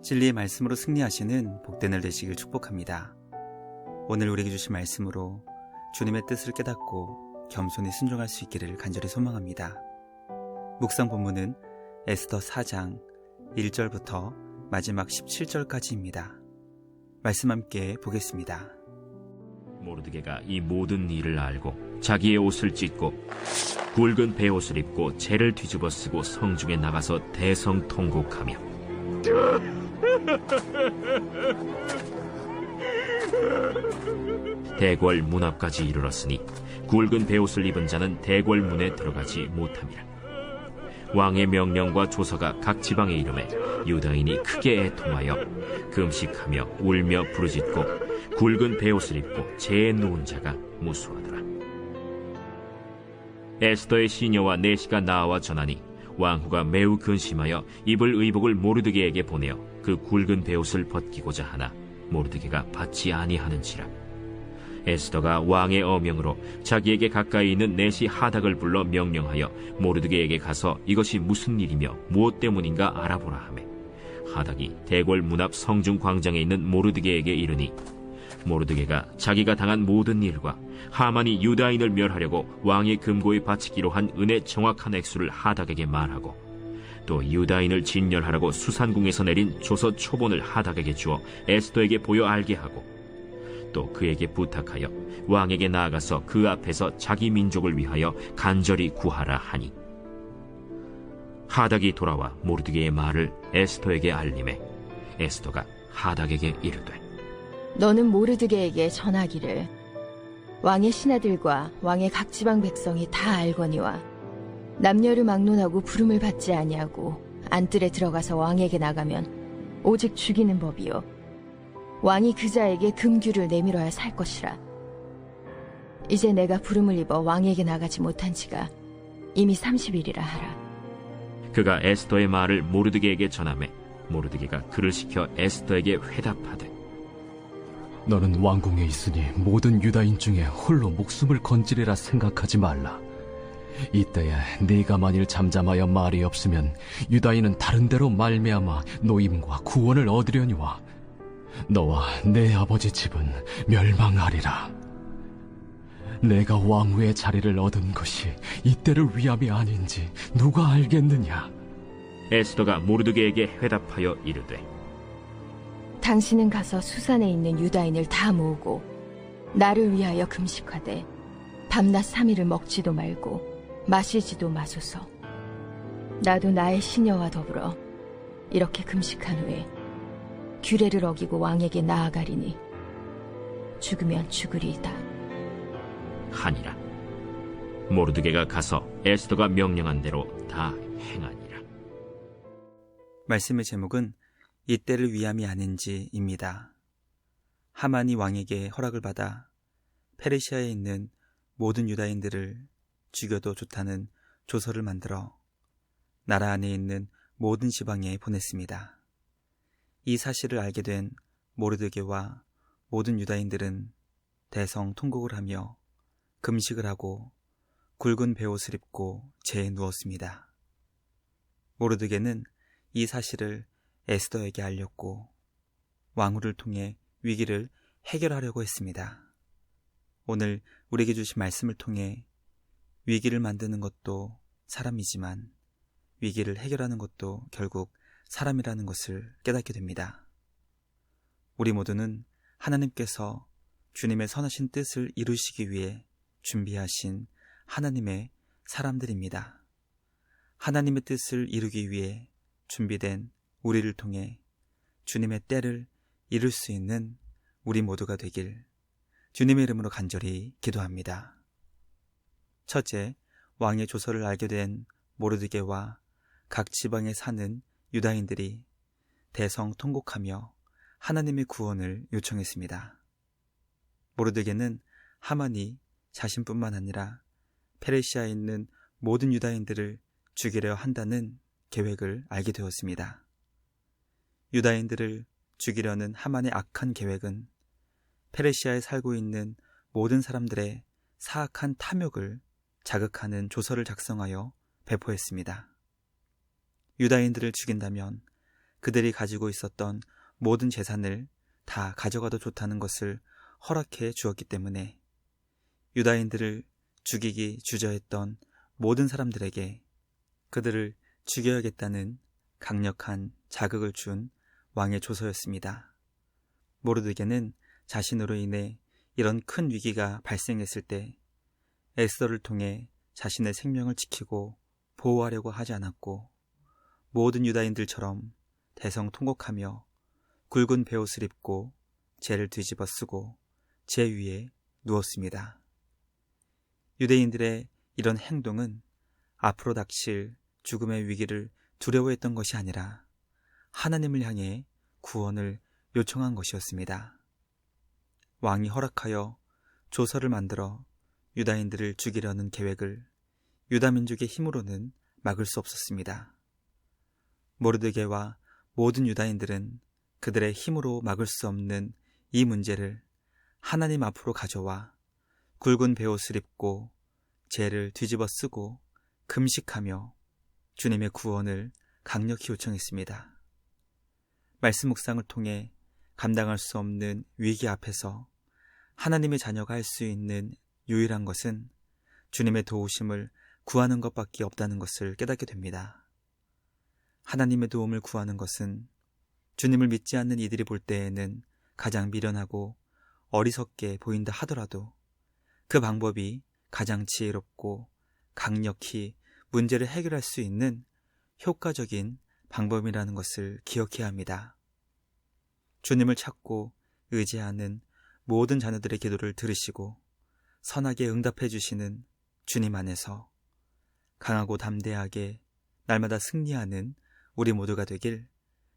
진리의 말씀으로 승리하시는 복된 날 되시길 축복합니다. 오늘 우리에게 주신 말씀으로 주님의 뜻을 깨닫고 겸손히 순종할 수 있기를 간절히 소망합니다. 묵상 본문은 에스더 4장 1절부터 마지막 17절까지입니다. 말씀 함께 보겠습니다. 모르드게가 이 모든 일을 알고 자기의 옷을 찢고 굵은 베옷을 입고 재를 뒤집어 쓰고 성중에 나가서 대성통곡하며 대궐 문 앞까지 이르렀으니 굵은 베옷을 입은 자는 대궐 문에 들어가지 못함이라. 왕의 명령과 조서가 각 지방에 이르매 유다인이 크게 애통하여 금식하며 울며 부르짖고 굵은 베옷을 입고 재에 누운 자가 무수하더라. 에스더의 시녀와 내시가 나와 전하니 왕후가 매우 근심하여 입을 의복을 모르드게에게 보내어 그 굵은 베옷을 벗기고자 하나 모르드게가 받지 아니하는지라. 에스더가 왕의 어명으로 자기에게 가까이 있는 내시 하닥을 불러 명령하여 모르드게에게 가서 이것이 무슨 일이며 무엇 때문인가 알아보라 하매 하닥이 대궐 문 앞 성중 광장에 있는 모르드게에게 이르니 모르드게가 자기가 당한 모든 일과 하만이 유다인을 멸하려고 왕의 금고에 바치기로 한 은의 정확한 액수를 하닥에게 말하고 또 유다인을 진멸하라고 수산궁에서 내린 조서 초본을 하닥에게 주어 에스더에게 보여 알게 하고 또 그에게 부탁하여 왕에게 나아가서 그 앞에서 자기 민족을 위하여 간절히 구하라 하니 하닥이 돌아와 모르드게의 말을 에스더에게 알림해 에스더가 하닥에게 이르되 너는 모르드게에게 전하기를 왕의 신하들과 왕의 각 지방 백성이 다 알거니와 남녀를 막론하고 부름을 받지 아니하고 안뜰에 들어가서 왕에게 나가면 오직 죽이는 법이요 왕이 그 자에게 금규를 내밀어야 살 것이라. 이제 내가 부름을 입어 왕에게 나가지 못한 지가 이미 30일이라 하라. 그가 에스더의 말을 모르드게에게 전하매 모르드게가 그를 시켜 에스더에게 회답하되 너는 왕궁에 있으니 모든 유다인 중에 홀로 목숨을 건지리라 생각하지 말라. 이때에 네가 만일 잠잠하여 말이 없으면 유다인은 다른 데로 말미암아 노임과 구원을 얻으려니와 너와 내 아버지 집은 멸망하리라. 내가 왕후의 자리를 얻은 것이 이때를 위함이 아닌지 누가 알겠느냐. 에스더가 모르드게에게 회답하여 이르되 당신은 가서 수산에 있는 유다인을 다 모으고 나를 위하여 금식하되 밤낮 3일을 먹지도 말고 마시지도 마소서. 나도 나의 시녀와 더불어 이렇게 금식한 후에 규례를 어기고 왕에게 나아가리니 죽으면 죽으리이다 하니라. 모르드게가 가서 에스더가 명령한 대로 다 행하니라. 말씀의 제목은 이때를 위함이 아닌지입니다. 하만이 왕에게 허락을 받아 페르시아에 있는 모든 유다인들을 죽여도 좋다는 조서를 만들어 나라 안에 있는 모든 지방에 보냈습니다. 이 사실을 알게 된 모르드게와 모든 유다인들은 대성통곡을 하며 금식을 하고 굵은 베옷을 입고 재에 누웠습니다. 모르드게는 이 사실을 에스더에게 알렸고 왕후를 통해 위기를 해결하려고 했습니다. 오늘 우리에게 주신 말씀을 통해 위기를 만드는 것도 사람이지만 위기를 해결하는 것도 결국 사람이라는 것을 깨닫게 됩니다. 우리 모두는 하나님께서 주님의 선하신 뜻을 이루시기 위해 준비하신 하나님의 사람들입니다. 하나님의 뜻을 이루기 위해 준비된 우리를 통해 주님의 때를 이룰 수 있는 우리 모두가 되길 주님의 이름으로 간절히 기도합니다. 첫째, 왕의 조서를 알게 된 모르드게와 각 지방에 사는 유다인들이 대성통곡하며 하나님의 구원을 요청했습니다. 모르드게는 하만이 자신뿐만 아니라 페르시아에 있는 모든 유다인들을 죽이려 한다는 계획을 알게 되었습니다. 유다인들을 죽이려는 하만의 악한 계획은 페르시아에 살고 있는 모든 사람들의 사악한 탐욕을 자극하는 조서를 작성하여 배포했습니다. 유다인들을 죽인다면 그들이 가지고 있었던 모든 재산을 다 가져가도 좋다는 것을 허락해 주었기 때문에 유다인들을 죽이기 주저했던 모든 사람들에게 그들을 죽여야겠다는 강력한 자극을 준 왕의 조서였습니다. 모르드게는 자신으로 인해 이런 큰 위기가 발생했을 때 에스더를 통해 자신의 생명을 지키고 보호하려고 하지 않았고 모든 유다인들처럼 대성통곡하며 굵은 베옷을 입고 재를 뒤집어 쓰고 재 위에 누웠습니다. 유대인들의 이런 행동은 앞으로 닥칠 죽음의 위기를 두려워했던 것이 아니라 하나님을 향해 구원을 요청한 것이었습니다. 왕이 허락하여 조서를 만들어 유다인들을 죽이려는 계획을 유다민족의 힘으로는 막을 수 없었습니다. 모르드게와 모든 유다인들은 그들의 힘으로 막을 수 없는 이 문제를 하나님 앞으로 가져와 굵은 베옷을 입고 재를 뒤집어 쓰고 금식하며 주님의 구원을 강력히 요청했습니다. 말씀 묵상을 통해 감당할 수 없는 위기 앞에서 하나님의 자녀가 할 수 있는 유일한 것은 주님의 도우심을 구하는 것밖에 없다는 것을 깨닫게 됩니다. 하나님의 도움을 구하는 것은 주님을 믿지 않는 이들이 볼 때에는 가장 미련하고 어리석게 보인다 하더라도 그 방법이 가장 지혜롭고 강력히 문제를 해결할 수 있는 효과적인 방법이라는 것을 기억해야 합니다. 주님을 찾고 의지하는 모든 자녀들의 기도를 들으시고 선하게 응답해 주시는 주님 안에서 강하고 담대하게 날마다 승리하는 우리 모두가 되길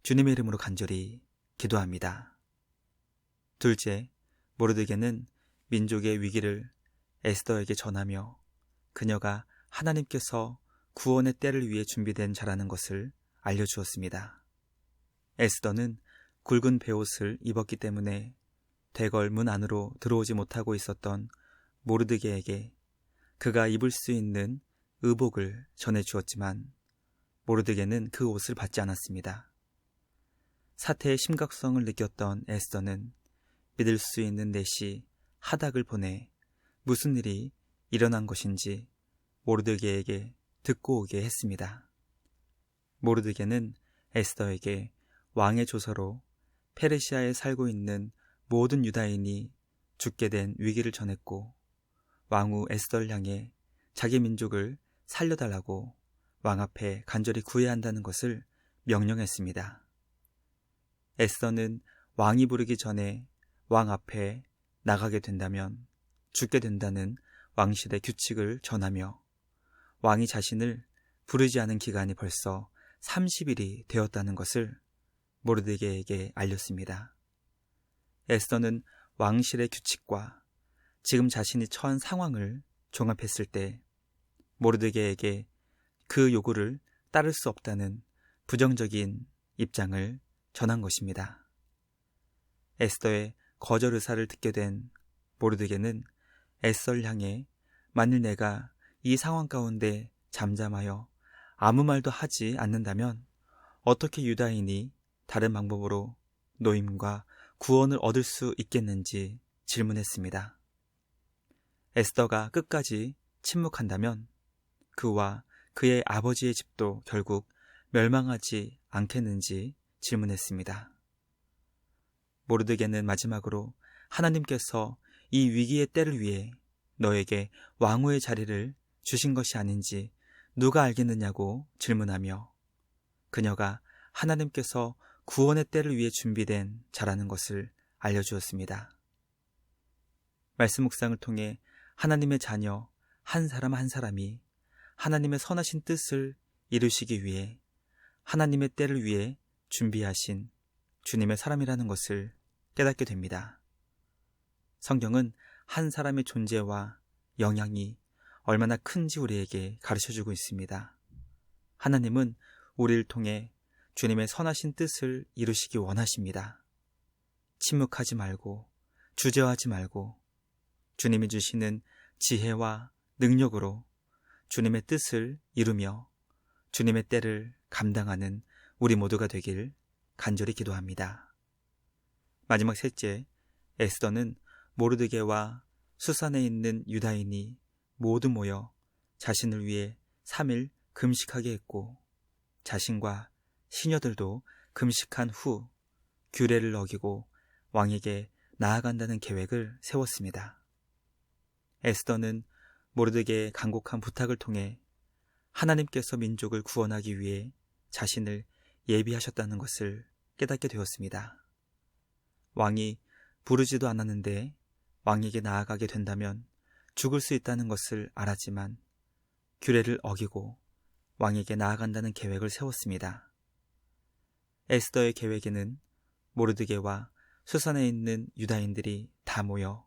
주님의 이름으로 간절히 기도합니다. 둘째, 모르드게는 민족의 위기를 에스더에게 전하며 그녀가 하나님께서 구원의 때를 위해 준비된 자라는 것을 알려주었습니다. 에스더는 굵은 베옷을 입었기 때문에 대궐 문 안으로 들어오지 못하고 있었던 모르드게에게 그가 입을 수 있는 의복을 전해주었지만 모르드게는 그 옷을 받지 않았습니다. 사태의 심각성을 느꼈던 에스더는 믿을 수 있는 내시 하닥을 보내 무슨 일이 일어난 것인지 모르드게에게 듣고 오게 했습니다. 모르드게는 에스더에게 왕의 조서로 페르시아에 살고 있는 모든 유다인이 죽게 된 위기를 전했고 왕후 에스더를 향해 자기 민족을 살려달라고 왕 앞에 간절히 구해야 한다는 것을 명령했습니다. 에스더는 왕이 부르기 전에 왕 앞에 나가게 된다면 죽게 된다는 왕실의 규칙을 전하며 왕이 자신을 부르지 않은 기간이 벌써 30일이 되었다는 것을 모르드게에게 알렸습니다. 에스더는 왕실의 규칙과 지금 자신이 처한 상황을 종합했을 때 모르드게에게 그 요구를 따를 수 없다는 부정적인 입장을 전한 것입니다. 에스더의 거절 의사를 듣게 된 모르드게는 에스더를 향해 만일 내가 이 상황 가운데 잠잠하여 아무 말도 하지 않는다면 어떻게 유다인이 다른 방법으로 노임과 구원을 얻을 수 있겠는지 질문했습니다. 에스더가 끝까지 침묵한다면 그와 그의 아버지의 집도 결국 멸망하지 않겠는지 질문했습니다. 모르드게는 마지막으로 하나님께서 이 위기의 때를 위해 너에게 왕후의 자리를 주신 것이 아닌지 누가 알겠느냐고 질문하며 그녀가 하나님께서 구원의 때를 위해 준비된 자라는 것을 알려주었습니다. 말씀 묵상을 통해 하나님의 자녀 한 사람 한 사람이 하나님의 선하신 뜻을 이루시기 위해 하나님의 때를 위해 준비하신 주님의 사람이라는 것을 깨닫게 됩니다. 성경은 한 사람의 존재와 영향이 얼마나 큰지 우리에게 가르쳐주고 있습니다. 하나님은 우리를 통해 주님의 선하신 뜻을 이루시기 원하십니다. 침묵하지 말고 주저하지 말고 주님이 주시는 지혜와 능력으로 주님의 뜻을 이루며 주님의 때를 감당하는 우리 모두가 되길 간절히 기도합니다. 마지막 셋째, 에스더는 모르드게와 수산에 있는 유다인이 모두 모여 자신을 위해 3일 금식하게 했고 자신과 시녀들도 금식한 후 규례를 어기고 왕에게 나아간다는 계획을 세웠습니다. 에스더는 모르드게의 간곡한 부탁을 통해 하나님께서 민족을 구원하기 위해 자신을 예비하셨다는 것을 깨닫게 되었습니다. 왕이 부르지도 않았는데 왕에게 나아가게 된다면 죽을 수 있다는 것을 알았지만 규례를 어기고 왕에게 나아간다는 계획을 세웠습니다. 에스더의 계획에는 모르드게와 수산에 있는 유다인들이 다 모여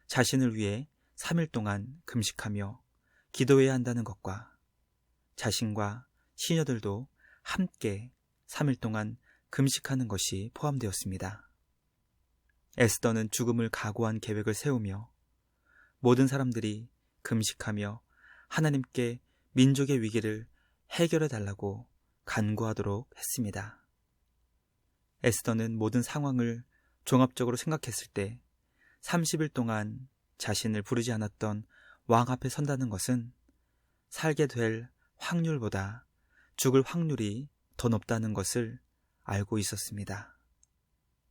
자신을 위해 3일 동안 금식하며 기도해야 한다는 것과 자신과 시녀들도 함께 3일 동안 금식하는 것이 포함되었습니다. 에스더는 죽음을 각오한 계획을 세우며 모든 사람들이 금식하며 하나님께 민족의 위기를 해결해 달라고 간구하도록 했습니다. 에스더는 모든 상황을 종합적으로 생각했을 때 30일 동안 자신을 부르지 않았던 왕 앞에 선다는 것은 살게 될 확률보다 죽을 확률이 더 높다는 것을 알고 있었습니다.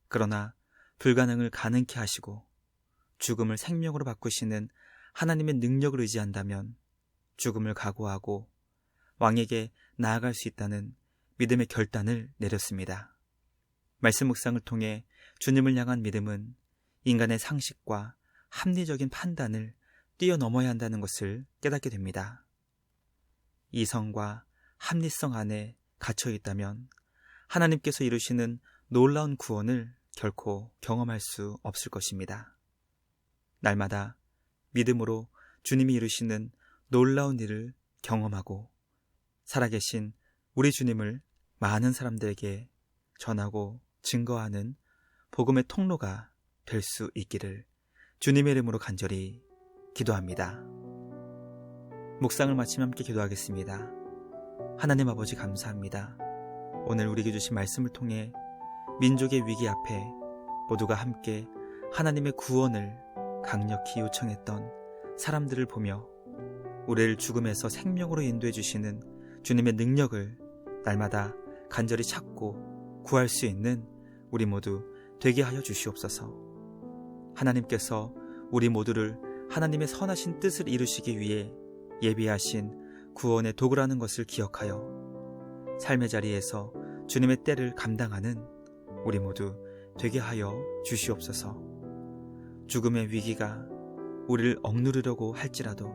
그러나 불가능을 가능케 하시고 죽음을 생명으로 바꾸시는 하나님의 능력을 의지한다면 죽음을 각오하고 왕에게 나아갈 수 있다는 믿음의 결단을 내렸습니다. 말씀 묵상을 통해 주님을 향한 믿음은 인간의 상식과 합리적인 판단을 뛰어넘어야 한다는 것을 깨닫게 됩니다. 이성과 합리성 안에 갇혀 있다면 하나님께서 이루시는 놀라운 구원을 결코 경험할 수 없을 것입니다. 날마다 믿음으로 주님이 이루시는 놀라운 일을 경험하고 살아계신 우리 주님을 많은 사람들에게 전하고 증거하는 복음의 통로가 될 수 있기를 주님의 이름으로 간절히 기도합니다. 묵상을 마치며 함께 기도하겠습니다. 하나님 아버지 감사합니다. 오늘 우리에게 주신 말씀을 통해 민족의 위기 앞에 모두가 함께 하나님의 구원을 강력히 요청했던 사람들을 보며 우리를 죽음에서 생명으로 인도해 주시는 주님의 능력을 날마다 간절히 찾고 구할 수 있는 우리 모두 되게 하여 주시옵소서. 하나님께서 우리 모두를 하나님의 선하신 뜻을 이루시기 위해 예비하신 구원의 도구라는 것을 기억하여 삶의 자리에서 주님의 때를 감당하는 우리 모두 되게 하여 주시옵소서. 죽음의 위기가 우리를 억누르려고 할지라도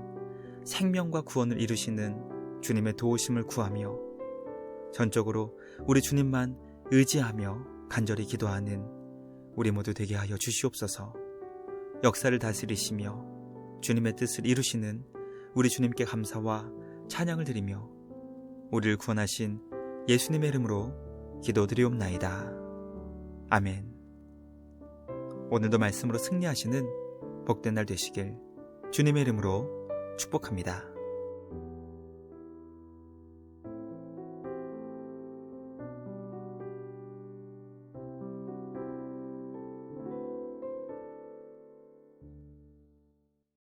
생명과 구원을 이루시는 주님의 도우심을 구하며 전적으로 우리 주님만 의지하며 간절히 기도하는 우리 모두 되게 하여 주시옵소서. 역사를 다스리시며 주님의 뜻을 이루시는 우리 주님께 감사와 찬양을 드리며 우리를 구원하신 예수님의 이름으로 기도드리옵나이다. 아멘. 오늘도 말씀으로 승리하시는 복된 날 되시길 주님의 이름으로 축복합니다.